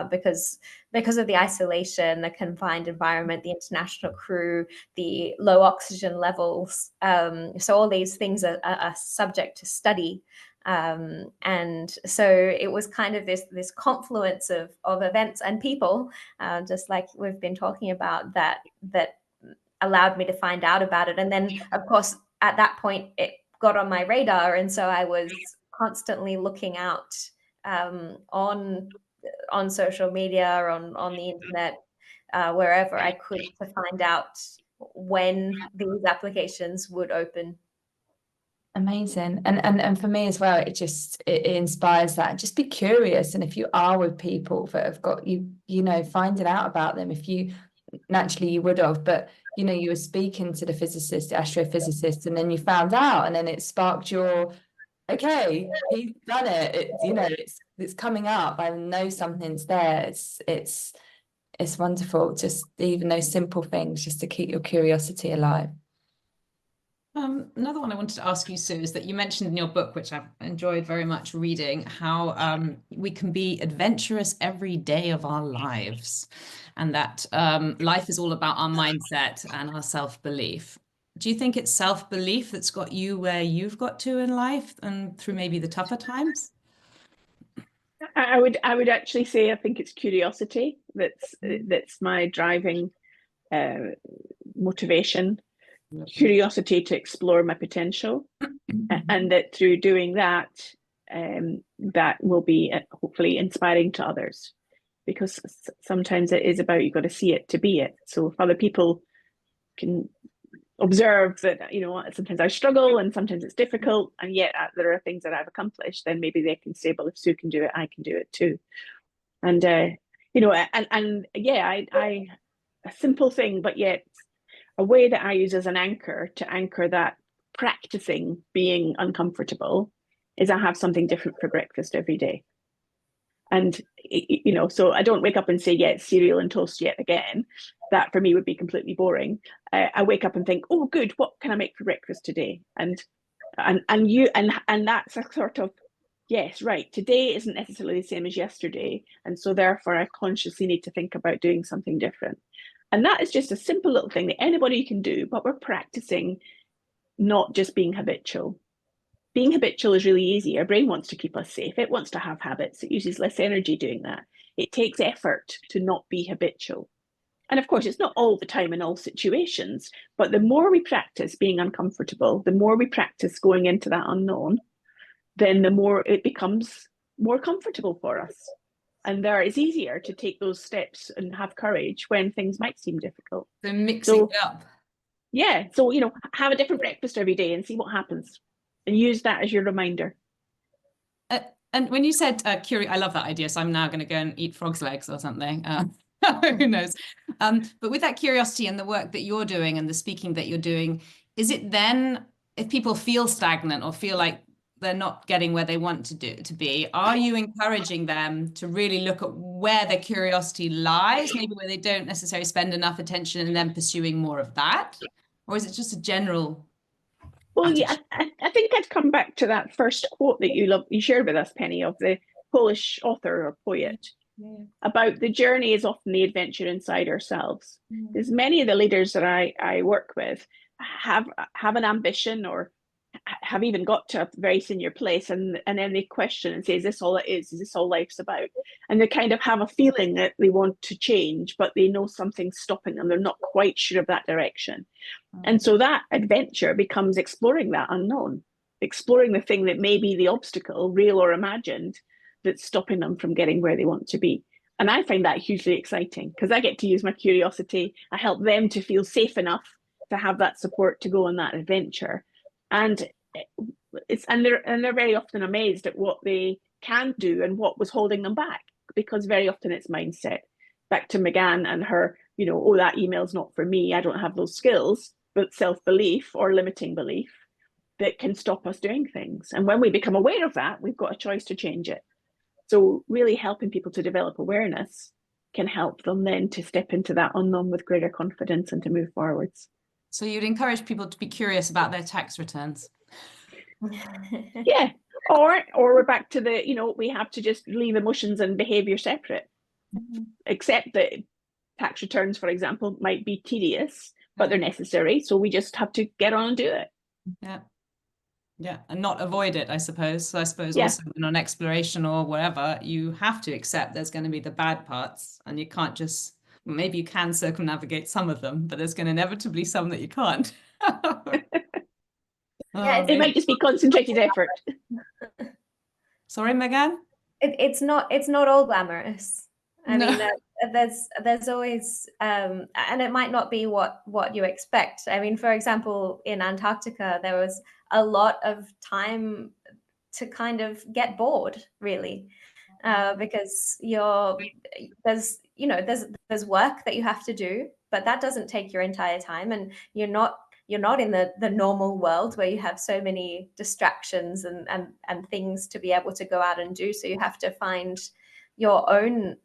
because of the isolation, the confined environment, the international crew, the low oxygen levels. So all these things are subject to study. And so it was kind of this confluence of events and people, just like we've been talking about, that allowed me to find out about it. And then, of course, at that point, it got on my radar. And so I was constantly looking out on social media or on the internet, wherever I could, to find out when these applications would open. Amazing. And for me as well, it inspires that. Just be curious. And if you are with people that have got you know, finding out about them, if you naturally you would have, but you know, you were speaking to the physicist, the astrophysicist, and then you found out, and then it sparked your, okay, he's done it. You know, it's coming up. I know something's there. It's wonderful. Just even those simple things, just to keep your curiosity alive. Another one I wanted to ask you, Sue, is that you mentioned in your book, which I've enjoyed very much reading, how we can be adventurous every day of our lives, and that life is all about our mindset and our self-belief. Do you think it's self-belief that's got you where you've got to in life and through maybe the tougher times? I would actually say I think it's curiosity that's my driving motivation. Curiosity to explore my potential, and that through doing that, that will be hopefully inspiring to others, because sometimes it is about, you've got to see it to be it. So if other people can observe that, you know, sometimes I struggle and sometimes it's difficult, and yet there are things that I've accomplished, then maybe they can say, well, if Sue can do it, I can do it too. And you know, and yeah, I a simple thing, but yet a way that I use as an anchor to anchor that practicing being uncomfortable is I have something different for breakfast every day. And, you know, so I don't wake up and say, yeah, it's cereal and toast yet again. That for me would be completely boring. I wake up and think, oh, good, what can I make for breakfast today? And that's a sort of, yes, right, today isn't necessarily the same as yesterday. And so therefore I consciously need to think about doing something different. And that is just a simple little thing that anybody can do, but we're practicing not just being habitual. Being habitual is really easy. Our brain wants to keep us safe. It wants to have habits. It uses less energy doing that. It takes effort to not be habitual. And of course, it's not all the time in all situations, but the more we practice being uncomfortable, the more we practice going into that unknown, then the more it becomes more comfortable for us. And there it's easier to take those steps and have courage when things might seem difficult. So mixing it up. Yeah. So, you know, have a different breakfast every day and see what happens, and use that as your reminder. And when you said I love that idea. So I'm now going to go and eat frog's legs or something. Who knows? But with that curiosity and the work that you're doing and the speaking that you're doing, is it then, if people feel stagnant or feel like they're not getting where they want to be, are you encouraging them to really look at where their curiosity lies, maybe where they don't necessarily spend enough attention, and then pursuing more of that? Or is it just a general Well, have to yeah, I think I'd come back to that first quote that you shared with us, Penny, of the Polish author or poet, about the journey is often the adventure inside ourselves. Because many of the leaders that I work with have an ambition or have even got to a very senior place, and then they question and say, is this all it is? Is this all life's about? And they kind of have a feeling that they want to change, but they know something's stopping them. They're not quite sure of that direction. And so that adventure becomes exploring that unknown, exploring the thing that may be the obstacle, real or imagined, that's stopping them from getting where they want to be. And I find that hugely exciting because I get to use my curiosity. I help them to feel safe enough to have that support to go on that adventure. And they're very often amazed at what they can do and what was holding them back, because very often it's mindset. Back to Meganne and her, oh, that email's not for me, I don't have those skills, but self-belief or limiting belief that can stop us doing things. And when we become aware of that, we've got a choice to change it. So really helping people to develop awareness can help them then to step into that unknown with greater confidence and to move forwards. So you'd encourage people to be curious about their tax returns. Yeah. Or we're back to the, we have to just leave emotions and behavior separate. Except that tax returns, for example, might be tedious, but they're necessary. So we just have to get on and do it. Yeah. Yeah, and not avoid it, I suppose. So I suppose also on exploration or wherever, you have to accept there's going to be the bad parts, and you can't just, maybe you can circumnavigate some of them, but there's going to inevitably be some that you can't. It might just be concentrated effort. Sorry, Meganne? It's not all glamorous. I No. mean, there's always, and it might not be what you expect. I mean, for example, in Antarctica, there was a lot of time to kind of get bored, really, because there's work that you have to do, but that doesn't take your entire time, and you're not in the normal world where you have so many distractions and things to be able to go out and do. So you have to find your own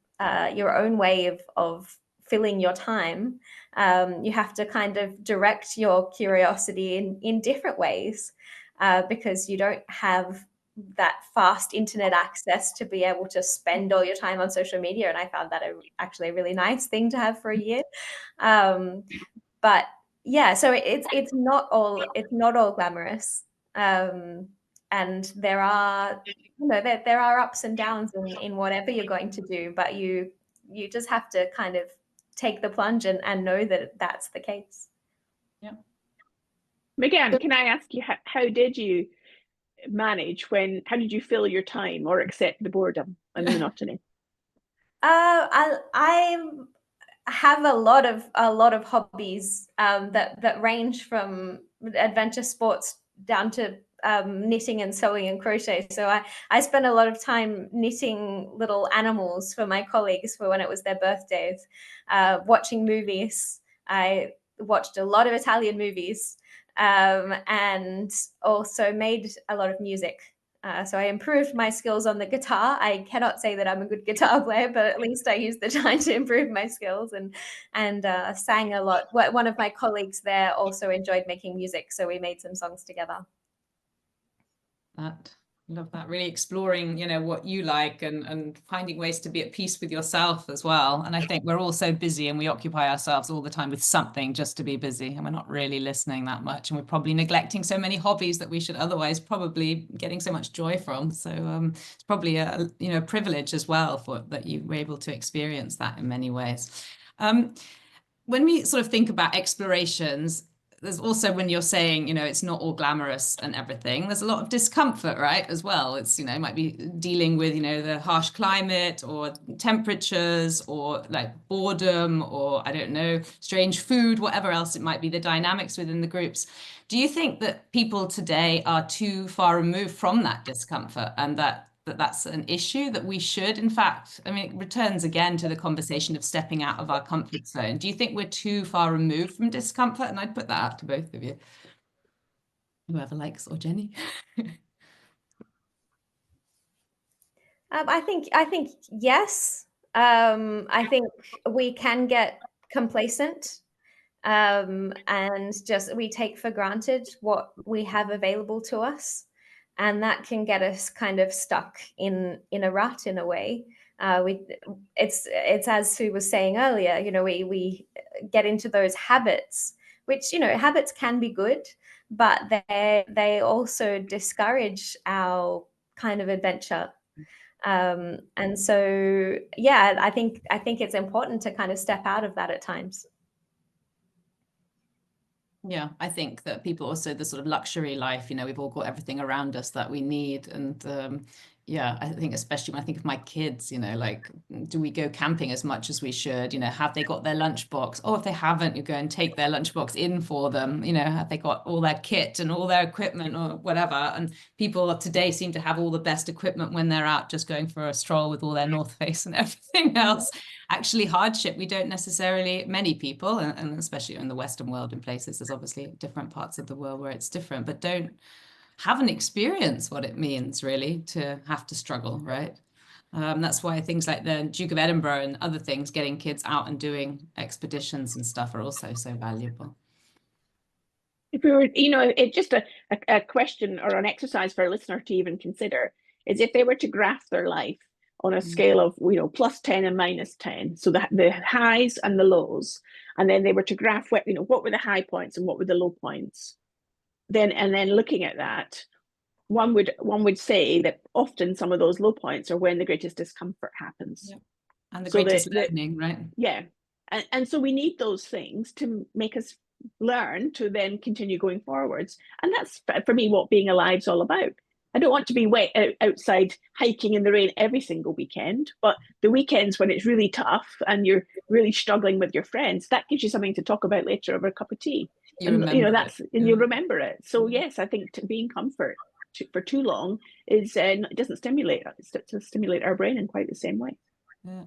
way of filling your time. You have to kind of direct your curiosity in different ways, because you don't have that fast internet access to be able to spend all your time on social media. And I found that actually a really nice thing to have for a year. But yeah, so it's not all glamorous. And there are there are ups and downs in whatever you're going to do, but you just have to kind of take the plunge and know that that's the case. Yeah. Meganne, can I ask you, how did you manage how did you fill your time or accept the boredom and the monotony? I have a lot of hobbies that range from adventure sports down to knitting and sewing and crochet. So I spent a lot of time knitting little animals for my colleagues for when it was their birthdays, watching movies. I watched a lot of Italian movies, and also made a lot of music. So I improved my skills on the guitar. I cannot say that I'm a good guitar player, but at least I used the time to improve my skills, and sang a lot. One of my colleagues there also enjoyed making music, so we made some songs together. Love that. Really exploring, what you like and finding ways to be at peace with yourself as well. And I think we're all so busy and we occupy ourselves all the time with something just to be busy, and we're not really listening that much, and we're probably neglecting so many hobbies that we should otherwise probably getting so much joy from. So it's probably a privilege as well that you were able to experience that in many ways. When we sort of think about explorations, there's also, when you're saying, it's not all glamorous and everything, there's a lot of discomfort, right, as well. It's, might be dealing with, the harsh climate or temperatures or like boredom or, I don't know, strange food, whatever else it might be, the dynamics within the groups. Do you think that people today are too far removed from that discomfort, and that's an issue that we should, in fact, it returns again to the conversation of stepping out of our comfort zone. Do you think we're too far removed from discomfort? And I'd put that out to both of you. Whoever likes, or Jenny. I think yes. I think we can get complacent. and just we take for granted what we have available to us, and that can get us kind of stuck in a rut in a way. It's as Sue was saying earlier, you know, we get into those habits, which, you know, habits can be good, but they also discourage our kind of adventure. And so, yeah, I think it's important to kind of step out of that at times. Yeah, I think that people also, the sort of luxury life, you know, we've all got everything around us that we need. And yeah, I think especially when I think of my kids, you know, like, do we go camping as much as we should? You know, have they got their lunchbox? Or if they haven't, you go and take their lunchbox in for them. You know, have they got all their kit and all their equipment or whatever? And people today seem to have all the best equipment when they're out just going for a stroll with all their North Face and everything else. Actually, hardship, we don't necessarily, many people, and especially in the Western world, in places, there's obviously different parts of the world where it's different, but don't haven't experienced what it means really to have to struggle, right? That's why things like the Duke of Edinburgh and other things, getting kids out and doing expeditions and stuff, are also so valuable. If we were, you know, it's just a question or an exercise for a listener to even consider is if they were to graph their life on a scale of, you know, +10 and -10, so the highs and the lows, and then they were to graph what, you know, what were the high points and what were the low points, then looking at that, one would say that often some of those low points are when the greatest discomfort happens. Yeah. And the So greatest learning, right? Yeah. And so we need those things to make us learn to then continue going forwards. And that's, for me, what being alive's all about. I don't want to be wet outside hiking in the rain every single weekend, but the weekends when it's really tough and you're really struggling with your friends, that gives you something to talk about later over a cup of tea. You remember that's it. and you'll remember it. So yes, I think being comfort for too long is it doesn't stimulate our brain in quite the same way. Yeah.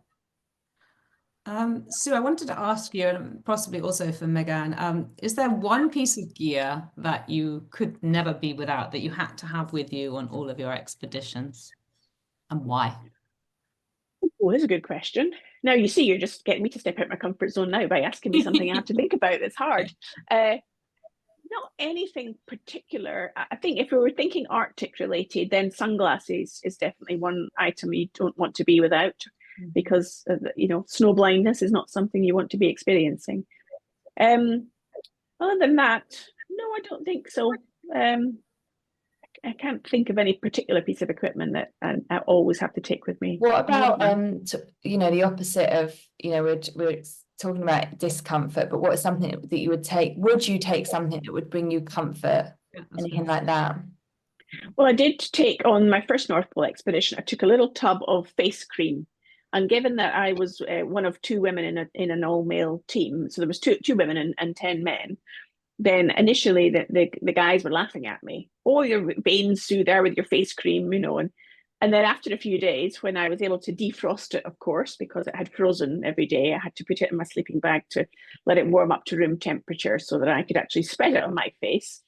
Sue, I wanted to ask you, and possibly also for Meganne, is there one piece of gear that you could never be without, that you had to have with you on all of your expeditions, and why? Oh, that's a good question. Now, you see, you're just getting me to step out my comfort zone now by asking me something I have to think about. It's hard. Not anything particular. I think if we were thinking Arctic related, then sunglasses is definitely one item you don't want to be without, because you know, snow blindness is not something you want to be experiencing. Other than that, no, I don't think so. I can't think of any particular piece of equipment that I always have to take with me. What about you know, the opposite of, you know, we're talking about discomfort, but what is something that you would take? Would you take something that would bring you comfort? Yeah, anything like that? Well, I did take on my first North Pole expedition. I took a little tub of face cream, and given that I was one of 2 women in an all-male team, so there was two women and 10 men. Then initially the guys were laughing at me. Oh, you're vain, Sue, there with your face cream, you know. And then after a few days, when I was able to defrost it, of course, because it had frozen every day, I had to put it in my sleeping bag to let it warm up to room temperature so that I could actually spread it on my face.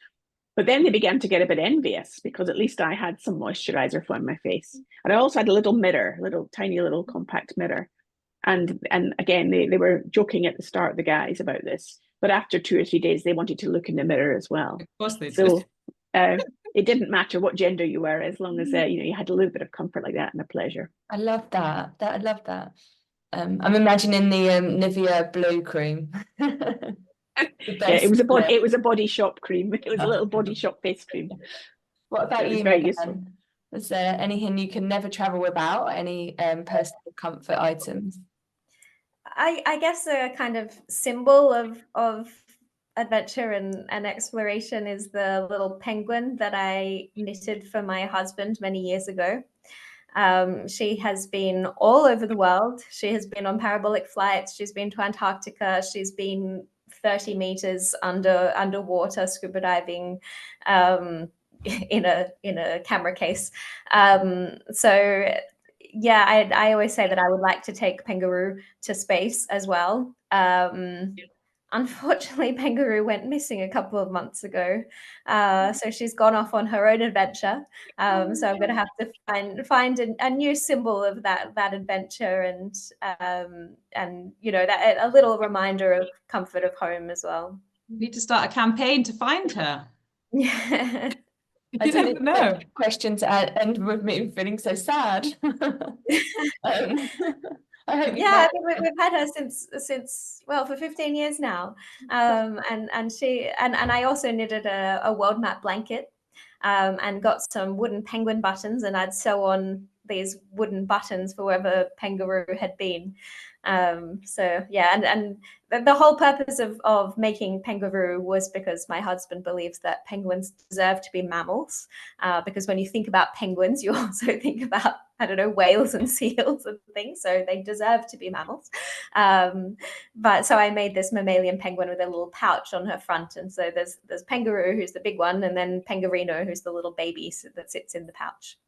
But then they began to get a bit envious because at least I had some moisturizer on my face. And I also had a little mirror, tiny little compact mirror. And again, they were joking at the start, the guys, about this. But after 2 or 3 days, they wanted to look in the mirror as well. Of course they did. So it didn't matter what gender you were, as long as you know, you had a little bit of comfort like that and a pleasure. I love that. I love that. I'm imagining the Nivea blue cream. Yeah, it was a body shop cream. It was a little body shop face cream. What about you, Meganne? Is there anything you can never travel without? Any personal comfort items? I guess a kind of symbol of adventure and exploration is the little penguin that I knitted for my husband many years ago. She has been all over the world. She has been on parabolic flights. She's been to Antarctica. She's been 30 meters underwater scuba diving in a camera case. So yeah, I always say that I would like to take Pengaroo to space as well. unfortunately, Pengaroo went missing a couple of months ago. So she's gone off on her own adventure. So I'm going to have to find a new symbol of that adventure, and that a little reminder of comfort of home as well. We need to start a campaign to find her. Yeah. I You don't never know. Question to end with me feeling so sad. I hope Yeah, I think we've had her since well, for 15 years now. And she and I also knitted a world map blanket, and got some wooden penguin buttons, and I'd sew on these wooden buttons for wherever Pengaroo had been. So yeah, and the whole purpose of making Pengaroo was because my husband believes that penguins deserve to be mammals, because when you think about penguins, you also think about, I don't know, whales and seals and things, so they deserve to be mammals. But so I made this mammalian penguin with a little pouch on her front, and so there's Pengaroo, who's the big one, and then Pengarino, who's the little baby that sits in the pouch.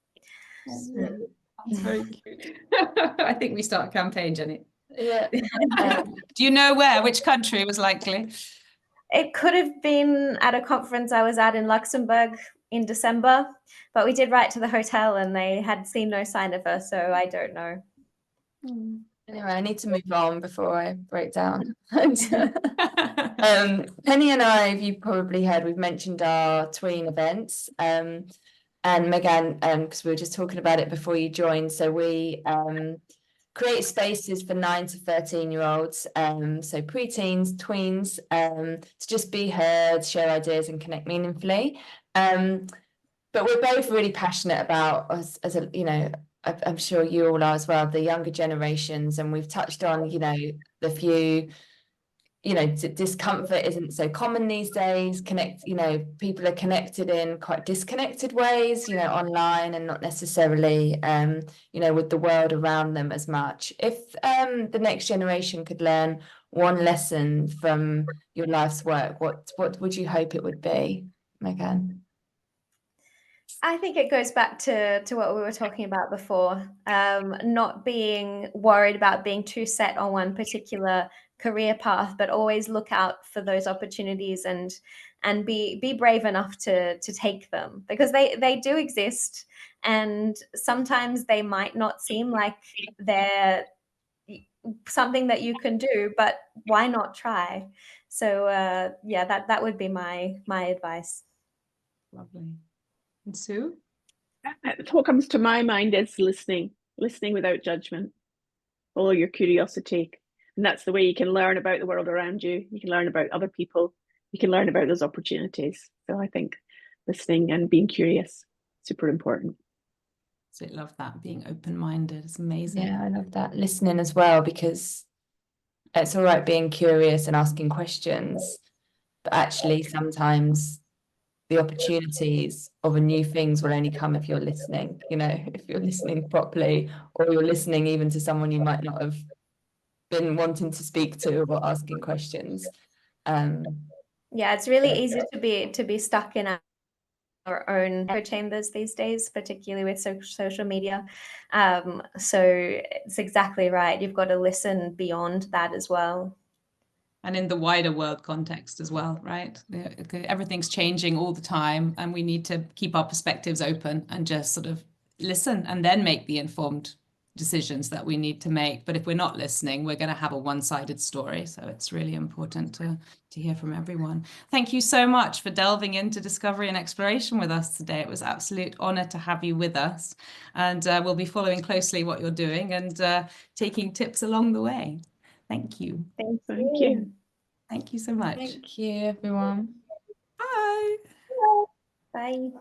That's very cute. I think we start a campaign, Jenny. Yeah. Do you know which country was likely? It could have been at a conference I was at in Luxembourg in December, but we did write to the hotel and they had seen no sign of her, so I don't know. Anyway, I need to move on before I break down. Penny and I, you've probably heard, we've mentioned our tween events. And Meganne, because we were just talking about it before you joined, so we create spaces for 9 to 13-year-olds, so preteens, tweens, to just be heard, share ideas and connect meaningfully. But we're both really passionate about us as a, I'm sure you all are as well, the younger generations, and we've touched on, the few, discomfort isn't so common these days. People are connected in quite disconnected ways, online, and not necessarily, with the world around them as much. If the next generation could learn one lesson from your life's work, what would you hope it would be, Meganne? I think it goes back to what we were talking about before, not being worried about being too set on one particular career path, but always look out for those opportunities and be brave enough to take them, because they do exist, and sometimes they might not seem like they're something that you can do, but why not try? So yeah, that would be my advice. Lovely. And Sue? What comes to my mind is listening without judgment. Follow your curiosity. And that's the way you can learn about the world around you. You can learn about other people. You can learn about those opportunities. So I think listening and being curious, super important. So I love that, being open-minded. It's amazing. Yeah, I love that. Listening as well, because it's all right being curious and asking questions, but actually sometimes the opportunities of new things will only come if you're listening, if you're listening properly, or you're listening even to someone you might not have been wanting to speak to or asking questions. Yeah, it's really easy to be stuck in our own echo chambers these days, particularly with social media. So it's exactly right. You've got to listen beyond that as well. And in the wider world context as well, right? Everything's changing all the time, and we need to keep our perspectives open and just sort of listen and then make the informed decisions that we need to make. But if we're not listening, we're going to have a one-sided story. So it's really important to hear from everyone. Thank you so much for delving into discovery and exploration with us today. It was an absolute honor to have you with us. And we'll be following closely what you're doing and taking tips along the way. Thank you. Thank you. Thank you so much. Thank you, everyone. Bye. Bye.